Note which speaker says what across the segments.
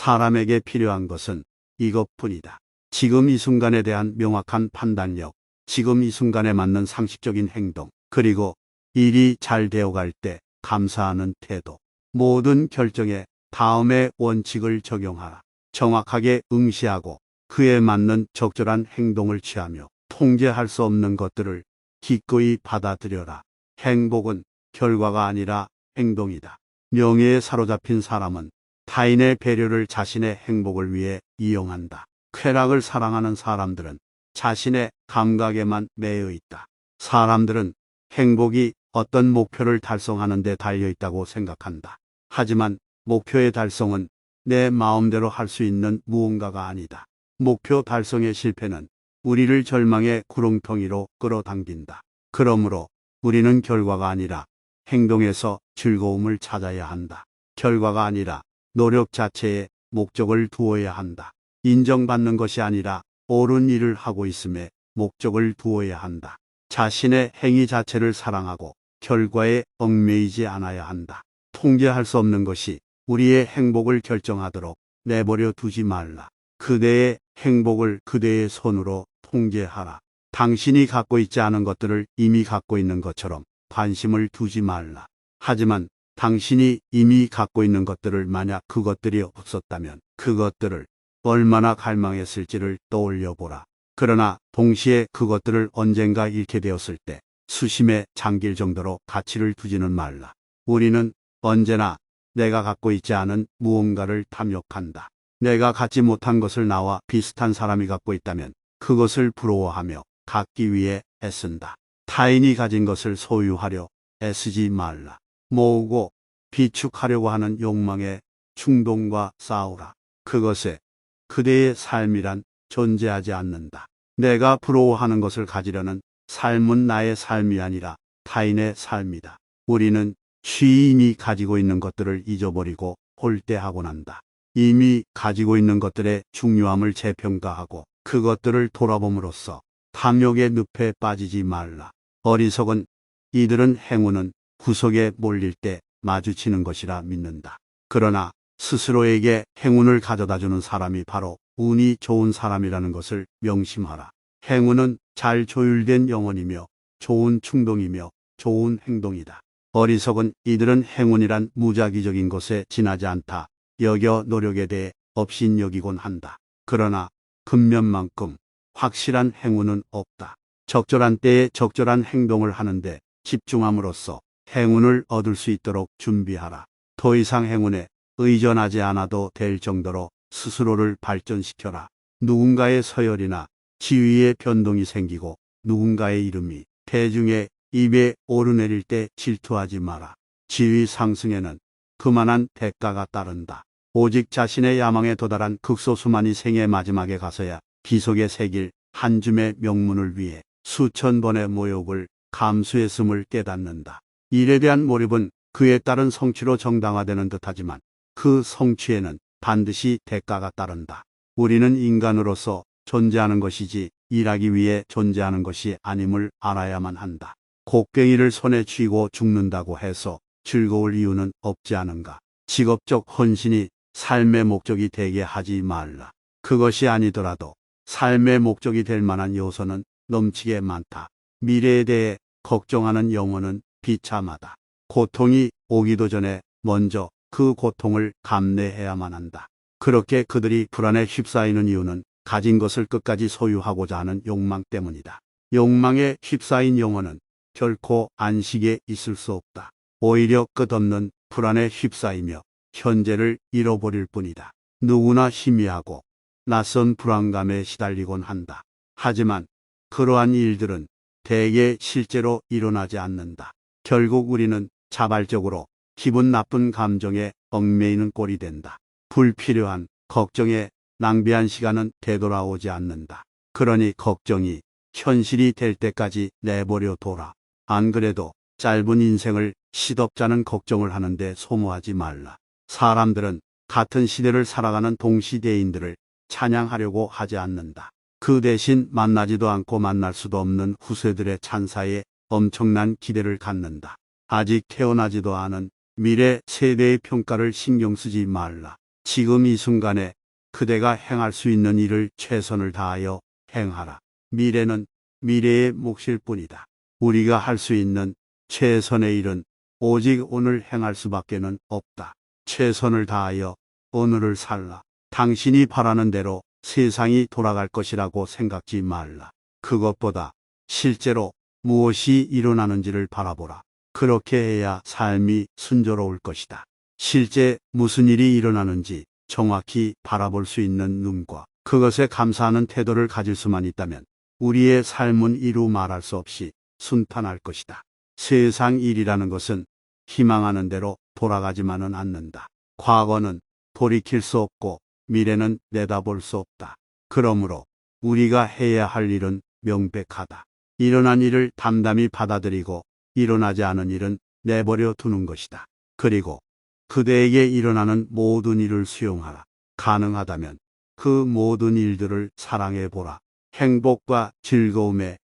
Speaker 1: 사람에게 필요한 것은 이것뿐이다. 지금 이 순간에 대한 명확한 판단력, 지금 이 순간에 맞는 상식적인 행동, 그리고 일이 잘 되어갈 때 감사하는 태도. 모든 결정에 다음의 원칙을 적용하라. 정확하게 응시하고 그에 맞는 적절한 행동을 취하며 통제할 수 없는 것들을 기꺼이 받아들여라. 행복은 결과가 아니라 행동이다. 명예에 사로잡힌 사람은 타인의 배려를 자신의 행복을 위해 이용한다. 쾌락을 사랑하는 사람들은 자신의 감각에만 매여 있다. 사람들은 행복이 어떤 목표를 달성하는 데 달려 있다고 생각한다. 하지만 목표의 달성은 내 마음대로 할 수 있는 무언가가 아니다. 목표 달성의 실패는 우리를 절망의 구렁텅이로 끌어당긴다. 그러므로 우리는 결과가 아니라 행동에서 즐거움을 찾아야 한다. 결과가 아니라 노력 자체에 목적을 두어야 한다. 인정받는 것이 아니라 옳은 일을 하고 있음에 목적을 두어야 한다. 자신의 행위 자체를 사랑하고 결과에 얽매이지 않아야 한다. 통제할 수 없는 것이 우리의 행복을 결정하도록 내버려 두지 말라. 그대의 행복을 그대의 손으로 통제하라. 당신이 갖고 있지 않은 것들을 이미 갖고 있는 것처럼 관심을 두지 말라. 하지만 당신이 이미 갖고 있는 것들을 만약 그것들이 없었다면 그것들을 얼마나 갈망했을지를 떠올려 보라. 그러나 동시에 그것들을 언젠가 잃게 되었을 때 수심에 잠길 정도로 가치를 두지는 말라. 우리는 언제나 내가 갖고 있지 않은 무언가를 탐욕한다. 내가 갖지 못한 것을 나와 비슷한 사람이 갖고 있다면 그것을 부러워하며 갖기 위해 애쓴다. 타인이 가진 것을 소유하려 애쓰지 말라. 모으고 비축하려고 하는 욕망의 충동과 싸우라. 그것에 그대의 삶이란 존재하지 않는다. 내가 부러워하는 것을 가지려는 삶은 나의 삶이 아니라 타인의 삶이다. 우리는 이미 가지고 있는 것들을 잊어버리고 홀대하곤 한다. 이미 가지고 있는 것들의 중요함을 재평가하고 그것들을 돌아봄으로써 탐욕의 늪에 빠지지 말라. 어리석은 이들은 행운은 구석에 몰릴 때 마주치는 것이라 믿는다. 그러나 스스로에게 행운을 가져다주는 사람이 바로 운이 좋은 사람이라는 것을 명심하라. 행운은 잘 조율된 영혼이며 좋은 충동이며 좋은 행동이다. 어리석은 이들은 행운이란 무작위적인 것에 지나지 않다 여겨 노력에 대해 업신여기곤 한다. 그러나 근면만큼 확실한 행운은 없다. 적절한 때에 적절한 행동을 하는데 집중함으로써 행운을 얻을 수 있도록 준비하라. 더 이상 행운에 의존하지 않아도 될 정도로 스스로를 발전시켜라. 누군가의 서열이나 지위의 변동이 생기고 누군가의 이름이 대중의 입에 오르내릴 때 질투하지 마라. 지위 상승에는 그만한 대가가 따른다. 오직 자신의 야망에 도달한 극소수만이 생의 마지막에 가서야 기속에 새길 한 줌의 명문을 위해 수천 번의 모욕을 감수했음을 깨닫는다. 일에 대한 몰입은 그에 따른 성취로 정당화되는 듯하지만 그 성취에는 반드시 대가가 따른다. 우리는 인간으로서 존재하는 것이지 일하기 위해 존재하는 것이 아님을 알아야만 한다. 곡괭이를 손에 쥐고 죽는다고 해서 즐거울 이유는 없지 않은가. 직업적 헌신이 삶의 목적이 되게 하지 말라. 그것이 아니더라도 삶의 목적이 될 만한 요소는 넘치게 많다. 미래에 대해 걱정하는 영혼은 비참하다. 고통이 오기도 전에 먼저 그 고통을 감내해야만 한다. 그렇게 그들이 불안에 휩싸이는 이유는 가진 것을 끝까지 소유하고자 하는 욕망 때문이다. 욕망에 휩싸인 영혼은 결코 안식에 있을 수 없다. 오히려 끝없는 불안에 휩싸이며 현재를 잃어버릴 뿐이다. 누구나 희미하고 낯선 불안감에 시달리곤 한다. 하지만 그러한 일들은 대개 실제로 일어나지 않는다. 결국 우리는 자발적으로 기분 나쁜 감정에 얽매이는 꼴이 된다. 불필요한 걱정에 낭비한 시간은 되돌아오지 않는다. 그러니 걱정이 현실이 될 때까지 내버려 둬라. 안 그래도 짧은 인생을 시덥잖은 걱정을 하는데 소모하지 말라. 사람들은 같은 시대를 살아가는 동시대인들을 찬양하려고 하지 않는다. 그 대신 만나지도 않고 만날 수도 없는 후세들의 찬사에 엄청난 기대를 갖는다. 아직 태어나지도 않은 미래 세대의 평가를 신경 쓰지 말라. 지금 이 순간에 그대가 행할 수 있는 일을 최선을 다하여 행하라. 미래는 미래의 몫일 뿐이다. 우리가 할 수 있는 최선의 일은 오직 오늘 행할 수밖에는 없다. 최선을 다하여 오늘을 살라. 당신이 바라는 대로 세상이 돌아갈 것이라고 생각지 말라. 그것보다 실제로 무엇이 일어나는지를 바라보라. 그렇게 해야 삶이 순조로울 것이다. 실제 무슨 일이 일어나는지 정확히 바라볼 수 있는 눈과 그것에 감사하는 태도를 가질 수만 있다면 우리의 삶은 이루 말할 수 없이 순탄할 것이다. 세상 일이라는 것은 희망하는 대로 돌아가지만은 않는다. 과거는 돌이킬 수 없고 미래는 내다볼 수 없다. 그러므로 우리가 해야 할 일은 명백하다. 일어난 일을 담담히 받아들이고 일어나지 않은 일은 내버려 두는 것이다. 그리고 그대에게 일어나는 모든 일을 수용하라. 가능하다면 그 모든 일들을 사랑해 보라. 행복과 즐거움의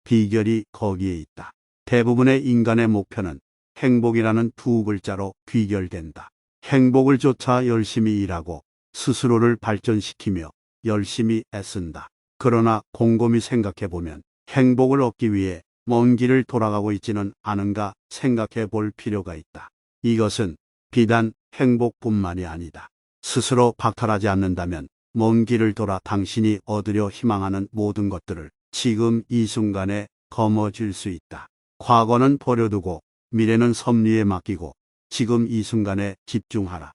Speaker 1: 비결이 거기에 있다. 대부분의 인간의 목표는 행복이라는 두 글자로 귀결된다. 행복을 쫓아 열심히 일하고 스스로를 발전시키며 열심히 애쓴다. 그러나 곰곰이 생각해 보면 행복을 얻기 위해 먼 길을 돌아가고 있지는 않은가 생각해 볼 필요가 있다. 이것은 비단 행복뿐만이 아니다. 스스로 박탈하지 않는다면 먼 길을 돌아 당신이 얻으려 희망하는 모든 것들을 지금 이 순간에 거머쥘 수 있다. 과거는 버려두고 미래는 섭리에 맡기고 지금 이 순간에 집중하라.